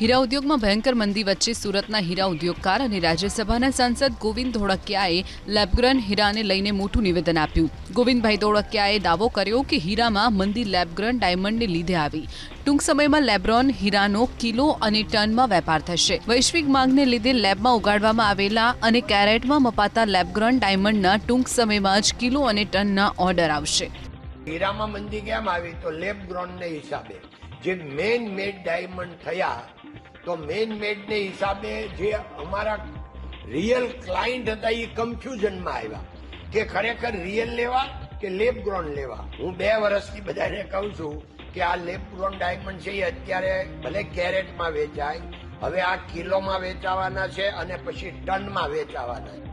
હીરા ઉદ્યોગમાં ભયંકર મંદી વચ્ચે સુરતના હીરા ઉદ્યોગકાર અને રાજ્યસભાના સાંસદ ગોવિંદ ધોળકિયાએ લેબગ્રોન હીરાને લઈને મોટું નિવેદન આપ્યું। ગોવિંદભાઈ ધોળકિયાએ દાવો કર્યો કે હીરામાં મંદી લેબગ્રોન ડાયમંડને લીધે આવી। ટૂંક સમયમાં લેબ્રોન હીરાનો કિલો અને ટનમાં વેપાર થશે। વૈશ્વિક માંગને લીધે લેબમાં ઉગાડવામાં આવેલા અને કેરેટમાં મપાતા લેબગ્રોન ડાયમંડના ટૂંક સમયમાં જ કિલો અને ટનના ઓર્ડર આવશે। હીરામાં મંદી કેમ આવી તો લેબગ્રોનને હિસાબે જે મેન મેડ ડાયમંડ થયા તો મેન મેડ ને હિસાબે જે અમારા રિયલ ક્લાયન્ટ હતા એ કન્ફ્યુઝનમાં આવ્યા કે ખરેખર રિયલ લેવા કે લેબગ્રોન લેવા। હું 2 વર્ષથી બધાને કહું છું કે આ લેબગ્રોન ડાયમંડ છે એ અત્યારે ભલે કેરેટમાં વેચાય, હવે આ કિલોમાં વેચાવાના છે અને પછી ટનમાં વેચાવાના છે।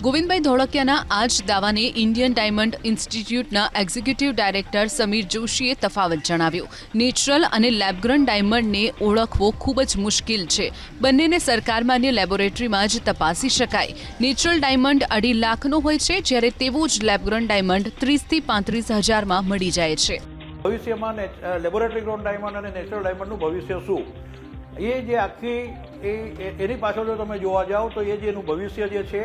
ગોવિંદભાઈ ધોળકિયાના આ જ દાવાને ઇન્ડિયન ડાયમંડ ઇન્સ્ટિટ્યૂટના એક્ઝિક્યુટિવ ડાયરેક્ટર સમીર જોશીએ તફાવત જણાવ્યો। નેચરલ અને લેબગ્રોન ડાયમંડને ઓળખવો ખૂબ જ મુશ્કેલ છે। બંનેને સરકાર માન્ય લેબોરેટરીમાં જ તપાસી શકાય। નેચરલ ડાયમંડ 2.5 લાખનો હોય છે, જ્યારે તેવો જ લેબગ્રોન ડાયમંડ 30 થી 35 હજારમાં મળી જાય છે। ભવિષ્યમાં લેબોરેટરી ગ્રોન ડાયમંડ અને નેચરલ ડાયમંડનું ભવિષ્ય શું, એ જે આખી એની પાછળ જો તમે જોવા જાઓ તો એ જે એનું ભવિષ્ય જે છે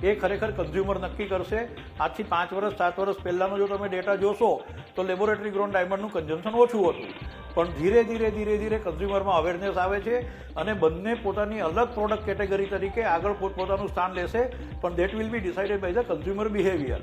એ ખરેખર કન્ઝ્યુમર નક્કી કરશે। આજથી 5 વર્ષ 7 વર્ષ પહેલાંનો જો તમે ડેટા જોશો તો લેબોરેટરી ગ્રોન ડાયમંડનું કન્ઝમ્પશન ઓછું હતું, પણ ધીરે ધીરે કન્ઝ્યુમરમાં અવેરનેસ આવે છે અને બંને પોતાની અલગ પ્રોડક્ટ કેટેગરી તરીકે આગળ પોતાનું સ્થાન લેશે, પણ that will be decided by the consumer behaviour.